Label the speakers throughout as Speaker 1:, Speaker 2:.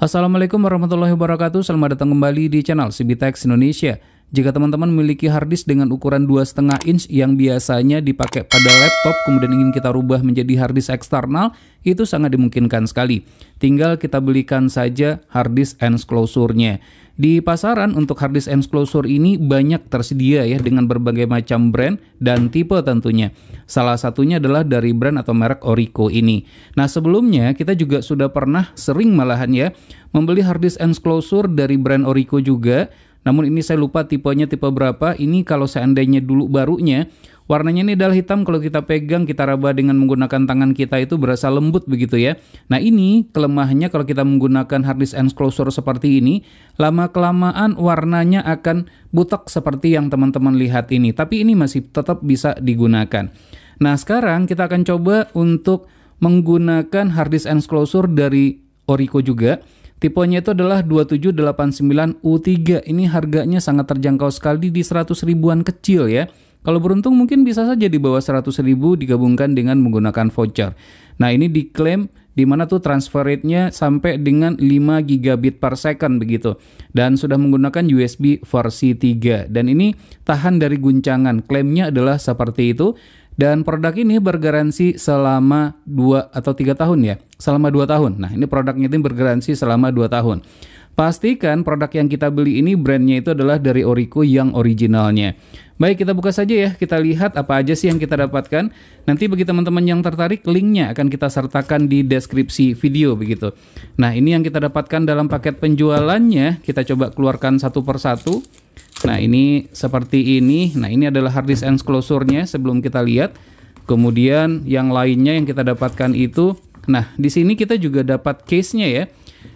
Speaker 1: Assalamualaikum warahmatullahi wabarakatuh. Selamat datang kembali di channel Cibitex Indonesia. Jika teman-teman memiliki harddisk dengan ukuran 2,5 inch yang biasanya dipakai pada laptop, kemudian ingin kita rubah menjadi harddisk eksternal, itu sangat dimungkinkan sekali. Tinggal kita belikan saja harddisk enclosure-nya. Di pasaran untuk harddisk enclosure ini banyak tersedia ya, dengan berbagai macam brand dan tipe tentunya. Salah satunya adalah dari brand atau merek Orico ini. Nah, sebelumnya kita juga sudah pernah sering malahan ya membeli harddisk enclosure dari brand Orico juga. Namun ini saya lupa tipenya tipe berapa. Ini kalau seandainya dulu barunya, warnanya ini adalah hitam. Kalau kita pegang, kita raba dengan menggunakan tangan kita, itu berasa lembut begitu ya. Nah, ini kelemahannya kalau kita menggunakan harddisk enclosure seperti ini, lama-kelamaan warnanya akan butek seperti yang teman-teman lihat ini. Tapi ini masih tetap bisa digunakan. Nah, sekarang kita akan coba untuk menggunakan harddisk enclosure dari Orico juga. Tipenya itu adalah 2789U3. Ini harganya sangat terjangkau sekali di 100 ribuan kecil ya. Kalau beruntung mungkin bisa saja di bawah 100 ribu digabungkan dengan menggunakan voucher. Nah, ini diklaim di mana tuh transfer rate-nya sampai dengan 5 gigabit per second begitu. Dan sudah menggunakan USB versi 3. Dan ini tahan dari guncangan. Klaimnya adalah seperti itu. Dan produk ini bergaransi selama 2 atau 3 tahun ya. Selama 2 tahun. Nah, ini produknya ini bergaransi selama 2 tahun. Pastikan produk yang kita beli ini brandnya itu adalah dari Orico yang originalnya. Baik, kita buka saja ya. Kita lihat apa aja sih yang kita dapatkan. Nanti bagi teman-teman yang tertarik, linknya akan kita sertakan di deskripsi video begitu. Nah, ini yang kita dapatkan dalam paket penjualannya. Kita coba keluarkan satu persatu. Nah, ini seperti ini. Nah, ini adalah harddisk enclosure-nya sebelum kita lihat. Kemudian yang lainnya yang kita dapatkan itu, nah, di sini kita juga dapat case-nya ya.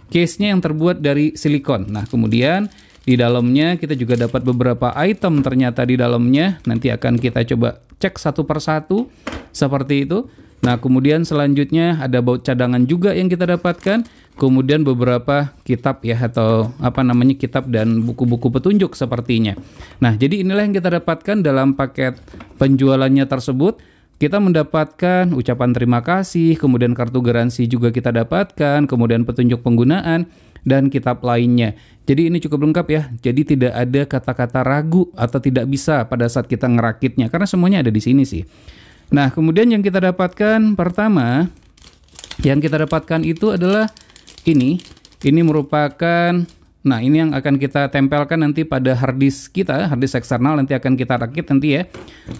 Speaker 1: Case-nya yang terbuat dari silikon. Nah, kemudian di dalamnya kita juga dapat beberapa item ternyata di dalamnya. Nanti akan kita coba cek satu persatu seperti itu. Nah, kemudian selanjutnya ada baut cadangan juga yang kita dapatkan. Kemudian beberapa kitab ya, atau apa namanya, kitab dan buku-buku petunjuk sepertinya. Nah, jadi inilah yang kita dapatkan dalam paket penjualannya tersebut. Kita mendapatkan ucapan terima kasih, kemudian kartu garansi juga kita dapatkan, kemudian petunjuk penggunaan, dan kitab lainnya. Jadi ini cukup lengkap ya. Jadi tidak ada kata-kata ragu atau tidak bisa pada saat kita ngerakitnya, karena semuanya ada di sini sih. Nah, kemudian yang kita dapatkan pertama, yang kita dapatkan itu adalah ini merupakan, nah ini yang akan kita tempelkan nanti pada harddisk kita, harddisk eksternal nanti akan kita rakit nanti ya.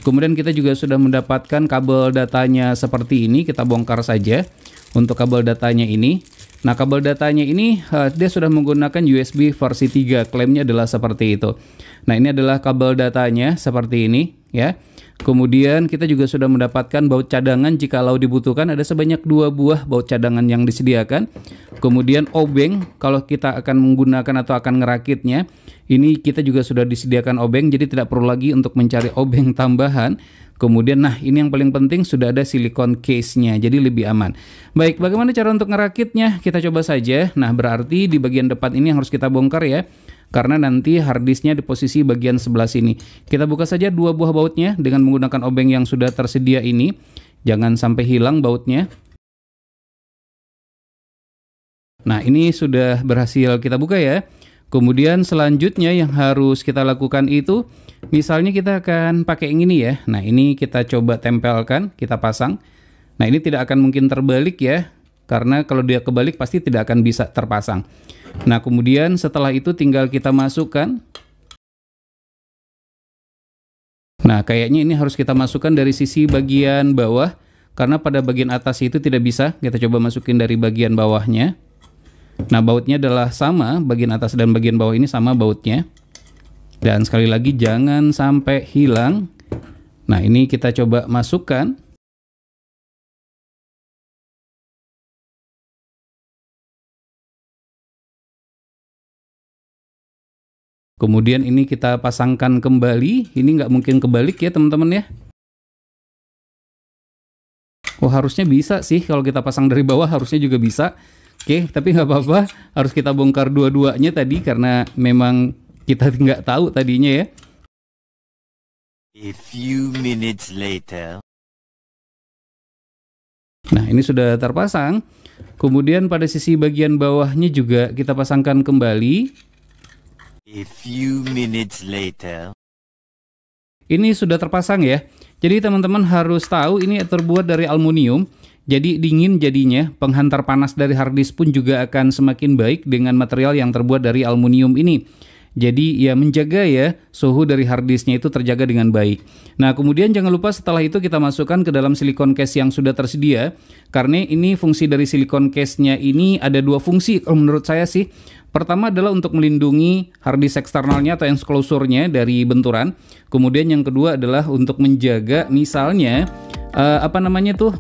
Speaker 1: Kemudian kita juga sudah mendapatkan kabel datanya seperti ini, kita bongkar saja untuk kabel datanya ini. Nah, kabel datanya ini dia sudah menggunakan USB versi 3, klaimnya adalah seperti itu. Nah, ini adalah kabel datanya seperti ini ya. Kemudian kita juga sudah mendapatkan baut cadangan jikalau dibutuhkan, ada sebanyak 2 buah baut cadangan yang disediakan. Kemudian obeng kalau kita akan menggunakan atau akan ngerakitnya, ini kita juga sudah disediakan obeng, jadi tidak perlu lagi untuk mencari obeng tambahan. Kemudian nah, ini yang paling penting sudah ada silikon case-nya, jadi lebih aman. Baik, bagaimana cara untuk ngerakitnya? Kita coba saja. Nah, berarti di bagian depan ini yang harus kita bongkar ya, karena nanti harddisknya di posisi bagian sebelah sini. Kita buka saja 2 buah bautnya dengan menggunakan obeng yang sudah tersedia ini. Jangan sampai hilang bautnya. Nah, ini sudah berhasil kita buka ya. Kemudian selanjutnya yang harus kita lakukan itu, misalnya kita akan pakai yang ini ya. Nah, ini kita coba tempelkan, kita pasang. Nah, ini tidak akan mungkin terbalik ya, karena kalau dia kebalik pasti tidak akan bisa terpasang. Nah, kemudian setelah itu tinggal kita masukkan. Nah, kayaknya ini harus kita masukkan dari sisi bagian bawah, karena pada bagian atas itu tidak bisa. Kita coba masukin dari bagian bawahnya. Nah, bautnya adalah sama, bagian atas dan bagian bawah ini sama bautnya. Dan sekali lagi jangan sampai hilang. Nah, ini kita coba masukkan. Kemudian ini kita pasangkan kembali. Ini nggak mungkin kebalik ya teman-teman ya. Oh, harusnya bisa sih kalau kita pasang dari bawah, harusnya juga bisa. Oke, tapi nggak apa-apa. Harus kita bongkar dua-duanya tadi karena memang kita nggak tahu tadinya ya.
Speaker 2: A few minutes later.
Speaker 1: Nah, ini sudah terpasang. Kemudian pada sisi bagian bawahnya juga kita pasangkan kembali.
Speaker 2: A few minutes later.
Speaker 1: Ini sudah terpasang ya. Jadi teman-teman harus tahu ini terbuat dari aluminium. Jadi dingin jadinya, penghantar panas dari harddisk pun juga akan semakin baik dengan material yang terbuat dari aluminium ini. Jadi ya menjaga ya suhu dari harddisknya itu terjaga dengan baik. Nah kemudian jangan lupa setelah itu kita masukkan ke dalam silikon case yang sudah tersedia. Karena ini fungsi dari silikon case-nya ini ada dua fungsi kalau menurut saya sih. Pertama adalah untuk melindungi harddisk eksternalnya atau enclosure-nya dari benturan. Kemudian yang kedua adalah untuk menjaga misalnya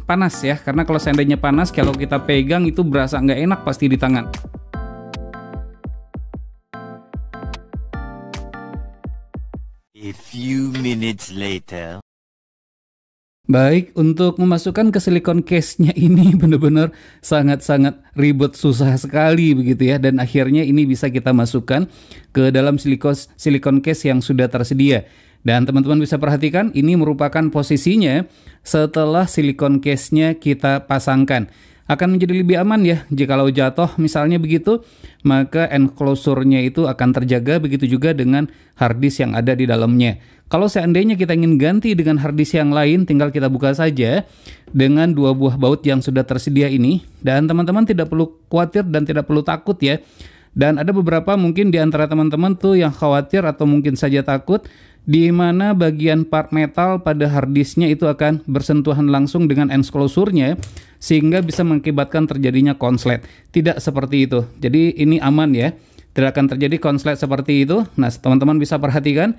Speaker 1: panas ya. Karena kalau seandainya panas, kalau kita pegang itu berasa nggak enak pasti di tangan.
Speaker 2: A few minutes later.
Speaker 1: Baik, untuk memasukkan ke silikon case-nya ini benar-benar sangat-sangat ribet, susah sekali begitu ya. Dan akhirnya ini bisa kita masukkan ke dalam silikon case yang sudah tersedia. Dan teman-teman bisa perhatikan ini merupakan posisinya setelah silikon case-nya kita pasangkan. Akan menjadi lebih aman ya, jikalau jatuh misalnya begitu, maka enclosure-nya itu akan terjaga, begitu juga dengan harddisk yang ada di dalamnya. Kalau seandainya kita ingin ganti dengan harddisk yang lain, tinggal kita buka saja dengan dua buah baut yang sudah tersedia ini. Dan teman-teman tidak perlu khawatir dan tidak perlu takut ya. Dan ada beberapa mungkin di antara teman-teman tuh yang khawatir atau mungkin saja takut, di mana bagian part metal pada harddisknya itu akan bersentuhan langsung dengan enclosure-nya sehingga bisa mengakibatkan terjadinya konslet. Tidak seperti itu. Jadi ini aman ya. Tidak akan terjadi konslet seperti itu. Nah, teman-teman bisa perhatikan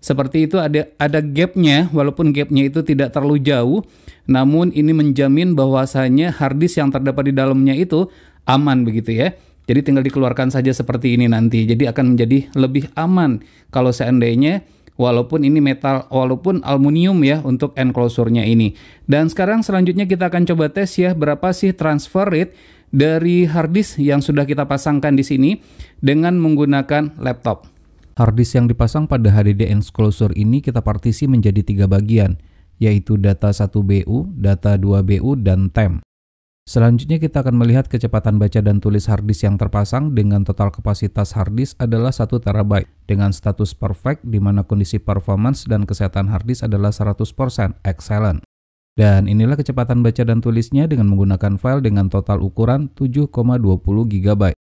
Speaker 1: seperti itu ada gapnya, walaupun gapnya itu tidak terlalu jauh, namun ini menjamin bahwasanya harddisk yang terdapat di dalamnya itu aman begitu ya. Jadi tinggal dikeluarkan saja seperti ini nanti. Jadi akan menjadi lebih aman kalau seandainya walaupun ini metal, walaupun aluminium ya untuk enclosure-nya ini. Dan sekarang selanjutnya kita akan coba tes ya berapa sih transfer rate dari harddisk yang sudah kita pasangkan di sini dengan menggunakan laptop. Harddisk yang dipasang pada HDD enclosure ini kita partisi menjadi 3 bagian, yaitu data 1BU, data 2BU, dan TEM. Selanjutnya kita akan melihat kecepatan baca dan tulis harddisk yang terpasang dengan total kapasitas harddisk adalah 1 TB dengan status perfect di mana kondisi performance dan kesehatan harddisk adalah 100% excellent. Dan inilah kecepatan baca dan tulisnya dengan menggunakan file dengan total ukuran 7,20 GB.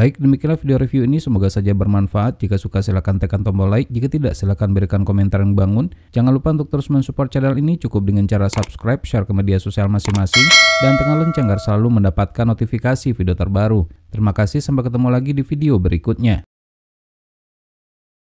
Speaker 1: Baik, demikianlah video review ini, semoga saja bermanfaat. Jika suka silahkan tekan tombol like, jika tidak silahkan berikan komentar yang bangun. Jangan lupa untuk terus mensupport channel ini cukup dengan cara subscribe, share ke media sosial masing-masing, dan tekan lonceng agar selalu mendapatkan notifikasi video terbaru. Terima kasih, sampai ketemu lagi di video berikutnya.